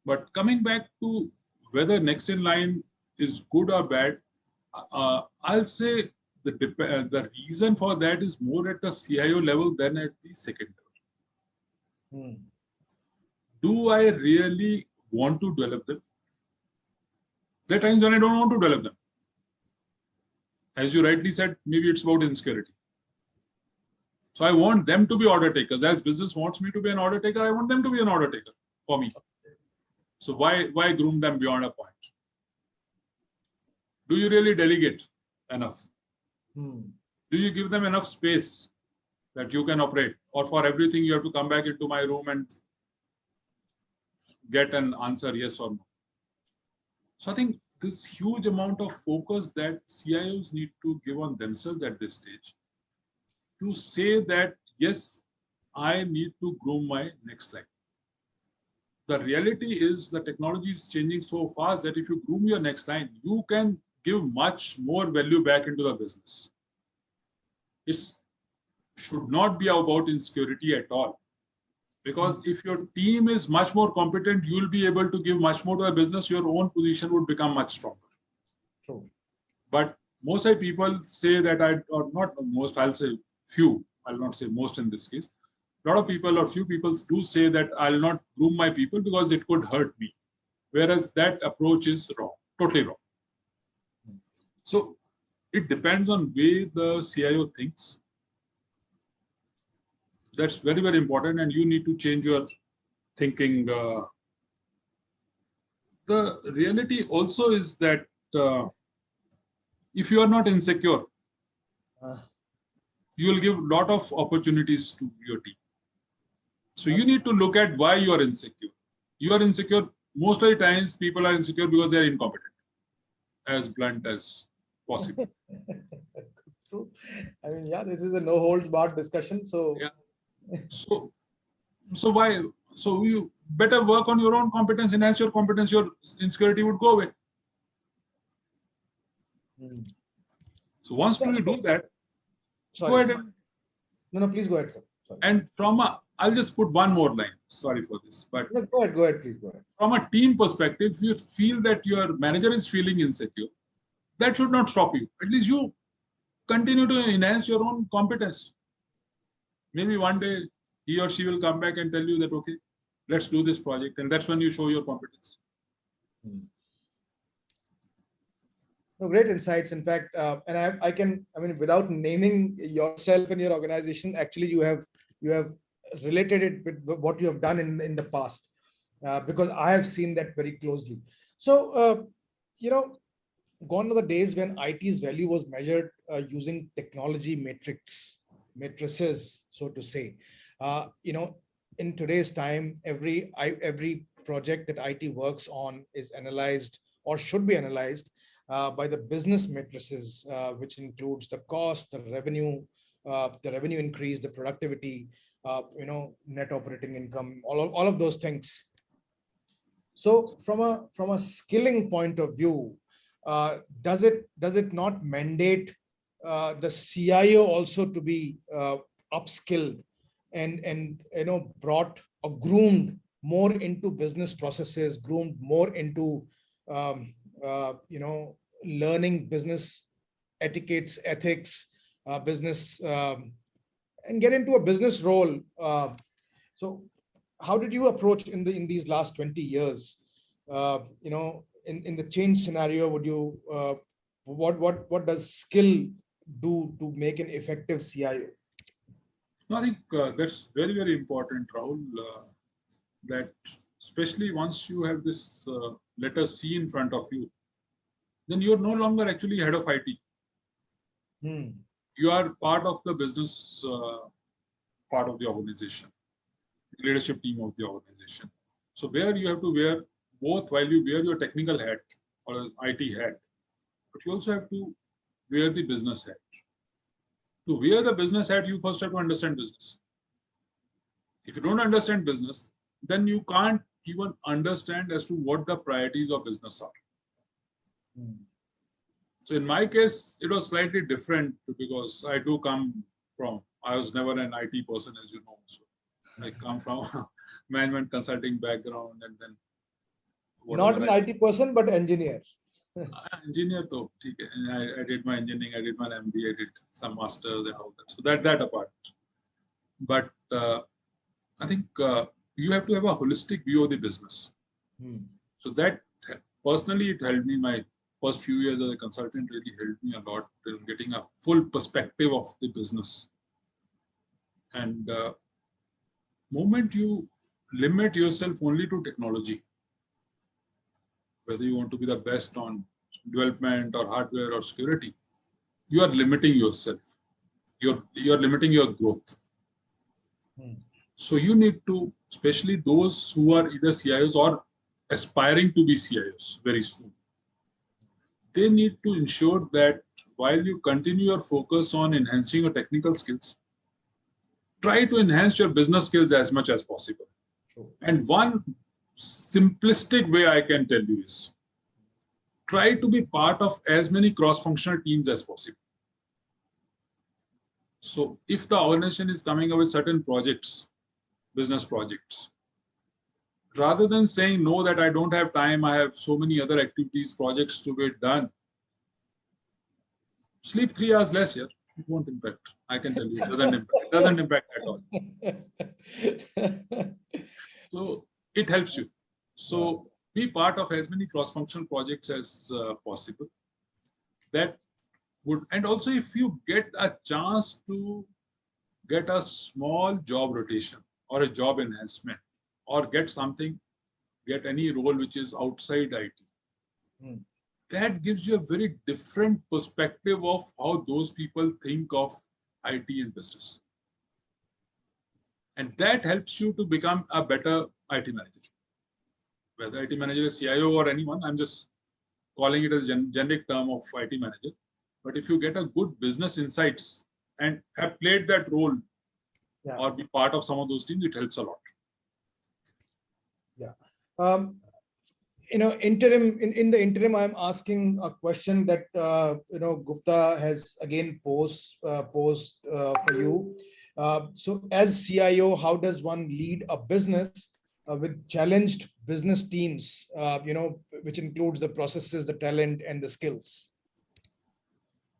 But coming back to whether next in line is good or bad, I'll say the reason for that is more at the CIO level than at the second level. Do I really want to develop them? There are times when I don't want to develop them. As you rightly said, maybe it's about insecurity. So I want them to be order takers. As business wants me to be an order taker, I want them to be an order taker for me. So why groom them beyond a point? Do you really delegate enough? Do you give them enough space that you can operate? Or for everything you have to come back into my room and get an answer yes or no? So I think this huge amount of focus that CIOs need to give on themselves at this stage to say that, yes, I need to groom my next line. The reality is the technology is changing so fast that if you groom your next line, you can give much more value back into the business. It should not be about insecurity at all. Because if your team is much more competent, you'll be able to give much more to a business, your own position would become much stronger. True. But most people say that or not most, I'll say few, I'll not say most in this case. A lot of people or few people do say that I'll not groom my people because it could hurt me. Whereas that approach is wrong, totally wrong. So it depends on way the CIO thinks. That's very, very important, and you need to change your thinking. The reality also is that if you are not insecure, you will give a lot of opportunities to your team. So you need to look at why you are insecure. You are insecure. Most of the times, people are insecure because they are incompetent, as blunt as possible. True. I mean, yeah, this is a no holds barred discussion. So yeah. So why? So you better work on your own competence, enhance your competence, your insecurity would go away. So once you do that, sorry. go ahead. No, please go ahead, sir. Sorry. And I'll just put one more line. Sorry for this, but no, go ahead, please go ahead. From a team perspective, if you feel that your manager is feeling insecure, that should not stop you. At least you continue to enhance your own competence. Maybe one day he or she will come back and tell you that, okay, let's do this project. And that's when you show your competence. No, great insights. In fact, and I mean, without naming yourself and your organization, actually you have related it with what you have done in the past, because I have seen that very closely. So, gone are the days when IT's value was measured using technology matrices, so to say. In today's time, every project that IT works on is analyzed or should be analyzed by the business matrices, which includes the cost, the revenue increase, the productivity, net operating income, all of those things. So from a skilling point of view, does it not mandate the CIO also to be upskilled and brought or groomed more into business processes, groomed more into learning business etiquettes, ethics, business, and get into a business role? So how did you approach in these last 20 years? In the change scenario, would you what does skill do to make an effective CIO? I think that's very, very important, Rahul, that especially once you have this letter C in front of you, then you're no longer actually head of IT. You are part of the business part of the organization, leadership team of the organization. So where you have to wear both, while you wear your technical hat or IT hat, but you also have to wear the business hat. To wear the business hat, you first have to understand business. If you don't understand business, then you can't even understand as to what the priorities of business are. So in my case, it was slightly different because I do come from, I was never an IT person, as you know. So I come from a management consulting background and then not an IT person, but engineer. Engineer though, I did my engineering, I did my MBA, I did some masters and all that. So that apart. But I think you have to have a holistic view of the business. So that personally, it helped me. My first few years as a consultant really helped me a lot in getting a full perspective of the business. And moment you limit yourself only to technology, whether you want to be the best on development or hardware or security, you are limiting yourself. You're limiting your growth. So you need to, especially those who are either CIOs or aspiring to be CIOs very soon, they need to ensure that while you continue your focus on enhancing your technical skills, try to enhance your business skills as much as possible. And one simplistic way I can tell you is try to be part of as many cross-functional teams as possible. So if the organization is coming up with certain projects, business projects, rather than saying, no, that I don't have time, I have so many other activities, projects to get done, sleep 3 hours less here. It won't impact. I can tell you, it doesn't impact at all. So it helps you. So be part of as many cross-functional projects as possible. That would, and also if you get a chance to get a small job rotation or a job enhancement, or get any role which is outside IT, that gives you a very different perspective of how those people think of IT and business. And that helps you to become a better IT manager. Whether IT manager is CIO or anyone, I'm just calling it as a generic term of IT manager. But if you get a good business insights and have played that role or be part of some of those teams, it helps a lot. Yeah. In the interim, I'm asking a question that Gupta has again posed for you. So as CIO, how does one lead a business with challenged business teams, which includes the processes, the talent, and the skills?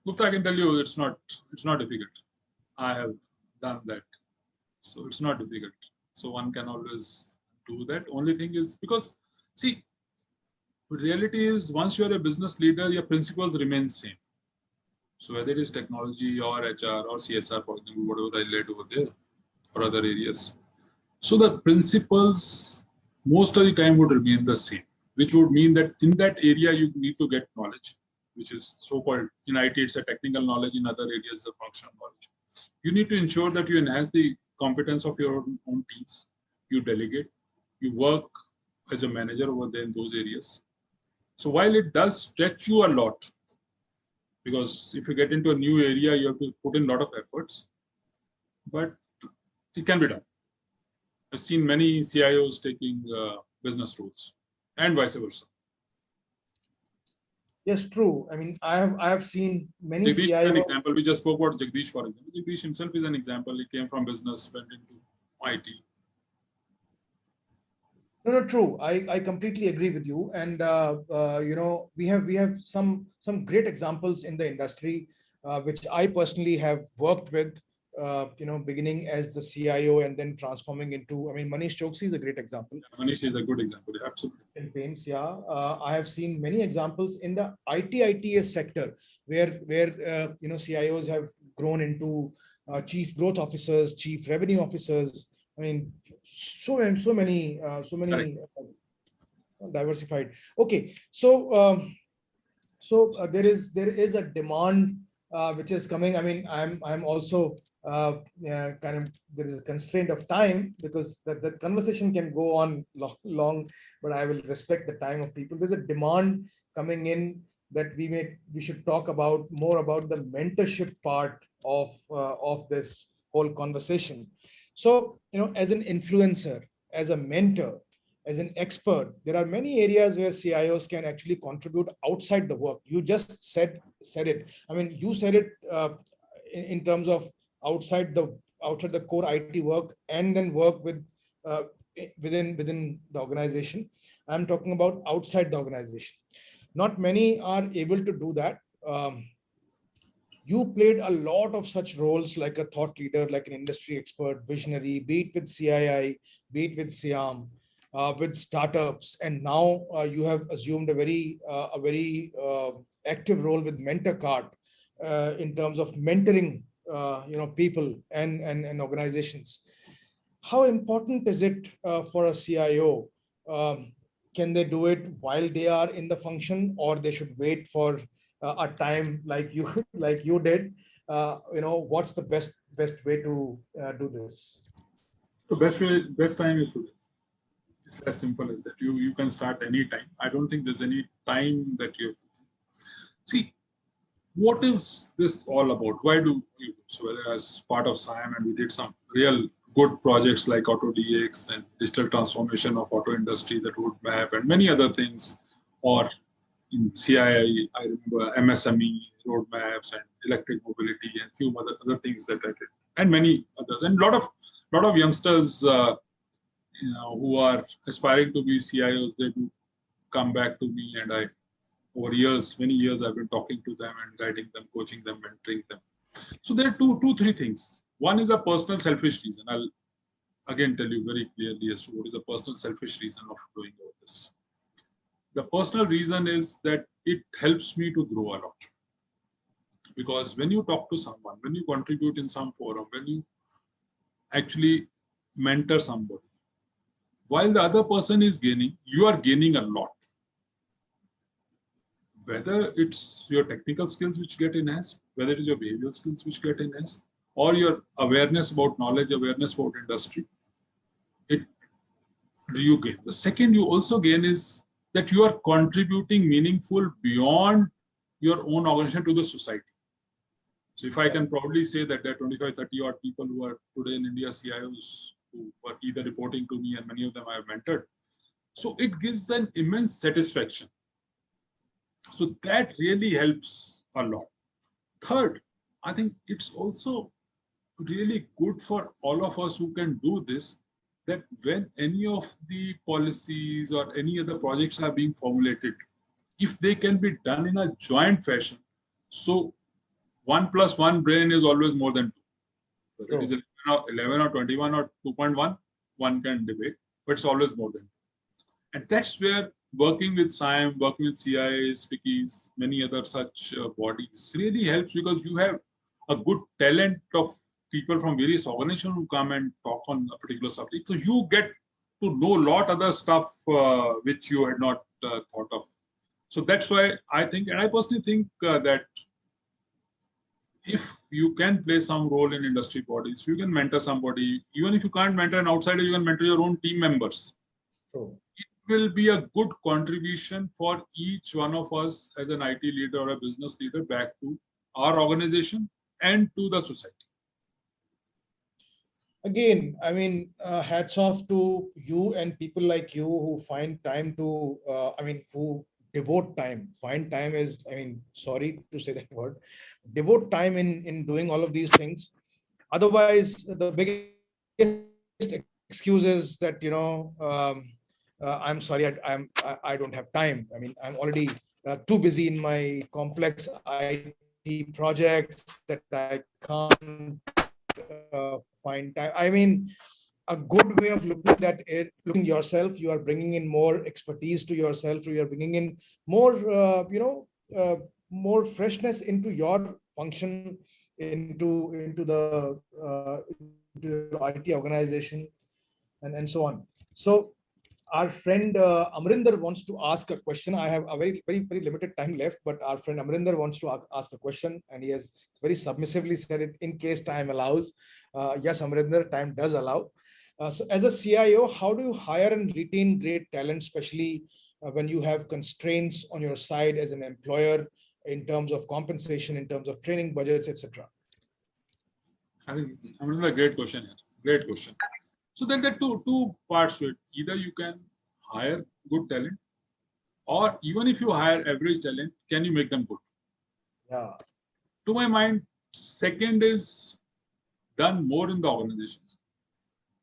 Gupta, I can tell you it's not difficult. I have done that. So it's not difficult. So one can always do that. Only thing is, because see, the reality is once you're a business leader, your principles remain same. So whether it is technology or HR or CSR, for example, whatever I led over there or other areas. So the principles most of the time would remain the same, which would mean that in that area you need to get knowledge, which is so-called in IT, it's a technical knowledge, in other areas, the functional knowledge. You need to ensure that you enhance the competence of your own teams. You delegate, you work as a manager over there in those areas. So while it does stretch you a lot, because if you get into a new area, you have to put in a lot of efforts, but it can be done. I've seen many CIOs taking business roles and vice versa. Yes, true. I mean, I have seen many Jagdish CIOs. is an example. We just spoke about Jagdish, for example. Jagdish himself is an example. He came from business, went into IT. No, true. I completely agree with you. And we have some great examples in the industry, which I personally have worked with. Beginning as the CIO and then transforming into. I mean, Manish Choksi is a great example. Manish is a good example. Absolutely. In Paints, yeah. I have seen many examples in the ITS sector where CIOs have grown into chief growth officers, chief revenue officers. I mean, so many diversified. Okay, so there is a demand which is coming. I mean, I'm also kind of, there is a constraint of time because the conversation can go on long, but I will respect the time of people. There's a demand coming in that we should talk about more about the mentorship part of this whole conversation. So, as an influencer, as a mentor, as an expert, there are many areas where CIOs can actually contribute outside the work. You just said it. I mean, you said it in terms of outside the core IT work, and then work uh, within the organization. I'm talking about outside the organization. Not many are able to do that. You played a lot of such roles, like a thought leader, like an industry expert, visionary, be it with CII, be it with SIAM, with startups, and now you have assumed a very active role with MentorCard in terms of mentoring, people and organizations. How important is it for a CIO? Um, can they do it while they are in the function, or they should wait for a time like you like you did? What's the best way to do this? So best time is today. It's as simple as that. You can start any time. I don't think there's any time that you see. What is this all about? Why do you do so? Whether as part of SIAM, and we did some real good projects like AutoDX and digital transformation of auto industry, the roadmap, and many other things, or in CII, I remember MSME roadmaps and electric mobility and few other things that I did, and many others, and lot of youngsters, who are aspiring to be CIOs, they do come back to me, and over many years, I've been talking to them and guiding them, coaching them, mentoring them. So there are three things. One is a personal selfish reason. I'll again tell you very clearly as to what is a personal selfish reason of doing all this. The personal reason is that it helps me to grow a lot. Because when you talk to someone, when you contribute in some forum, when you actually mentor somebody, while the other person is gaining, you are gaining a lot. Whether it's your technical skills which get enhanced, whether it is your behavioral skills which get enhanced, or your awareness about knowledge, awareness about industry, you gain. The second you also gain is that you are contributing meaningful beyond your own organization to the society. So if I can proudly say that there are 25, 30 odd people who are today in India CIOs who are either reporting to me, and many of them I have mentored. So it gives an immense satisfaction. So that really helps a lot. Third, I think it's also really good for all of us who can do this, that when any of the policies or any other projects are being formulated, if they can be done in a joint fashion, so 1 + 1 brain is always more than 2. Whether it is 11 or 21 or 2.1, one can debate, but it's always more than 2. And that's where working with SIAM, working with CIIs, FICCIs, many other such bodies really helps, because you have a good talent of people from various organizations who come and talk on a particular subject. So you get to know a lot other stuff which you had not thought of. So that's why I think, and I personally think that if you can play some role in industry bodies, you can mentor somebody, even if you can't mentor an outsider, you can mentor your own team members. True. It will be a good contribution for each one of us as an IT leader or a business leader back to our organization and to the society. Again, I mean, hats off to you and people like you who find time to, who devote time. Find time is, sorry to say that word, devote time in doing all of these things. Otherwise, the biggest excuse is that, I'm sorry, I don't have time. I mean, I'm already too busy in my complex IT projects that I can't find time. I mean, a good way of looking at it, looking yourself, you are bringing in more expertise to yourself, you are bringing in more, more freshness into your function, into the into IT organization, and so on. So our friend Amrinder wants to ask a question. I have a very limited time left, but our friend Amrinder wants to ask a question, and he has very submissively said it in case time allows. Yes, Amrinder, time does allow. So as a CIO, how do you hire and retain great talent, especially when you have constraints on your side as an employer in terms of compensation, in terms of training budgets, etc.? I think a great question here. Great question. So then there are two parts to it. Either you can hire good talent, or even if you hire average talent, can you make them good? Yeah. To my mind, second is done more in the organizations.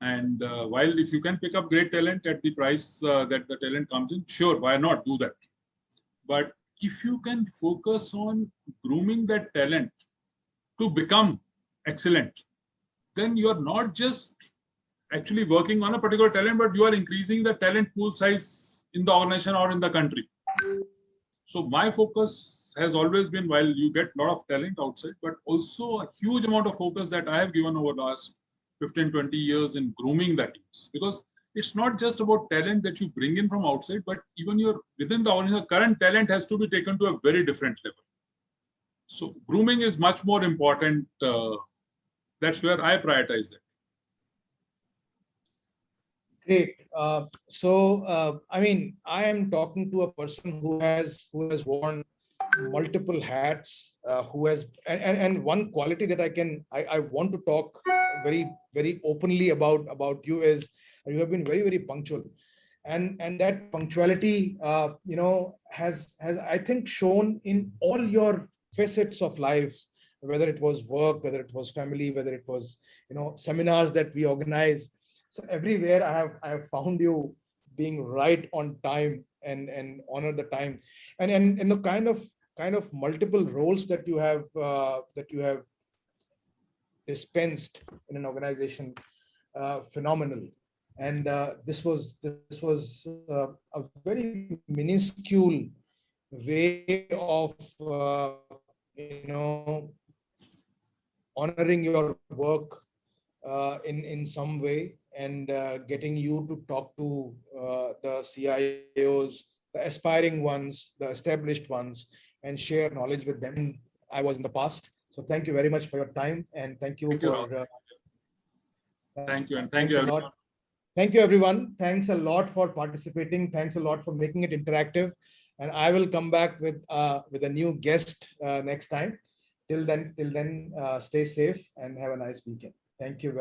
And while if you can pick up great talent at the price that the talent comes in, sure, why not do that? But if you can focus on grooming that talent to become excellent, then you are not just actually working on a particular talent, but you are increasing the talent pool size in the organization or in the country. So my focus has always been, while you get a lot of talent outside, but also a huge amount of focus that I have given over the last 15, 20 years in grooming that teams. Because it's not just about talent that you bring in from outside, but even your within the organization, current talent has to be taken to a very different level. So grooming is much more important. That's where I prioritize that. Great. I mean, I am talking to a person who has worn multiple hats, who has and one quality that I want to talk very openly about you is you have been very punctual, and that punctuality has I think shown in all your facets of life, whether it was work, whether it was family, whether it was seminars that we organize. So everywhere I have found you being right on time and honor the time, and the kind of multiple roles that you have dispensed in an organization, phenomenal. And this was a very minuscule way of honoring your work in some way, and getting you to talk to the CIOs, the aspiring ones, the established ones, and share knowledge with them. I was in the past. So thank you very much for your time, and thank you for. Thank you, and thank you everyone. Thank you, everyone. Thanks a lot for participating. Thanks a lot for making it interactive. And I will come back with a new guest next time. Till then, stay safe and have a nice weekend. Thank you very much.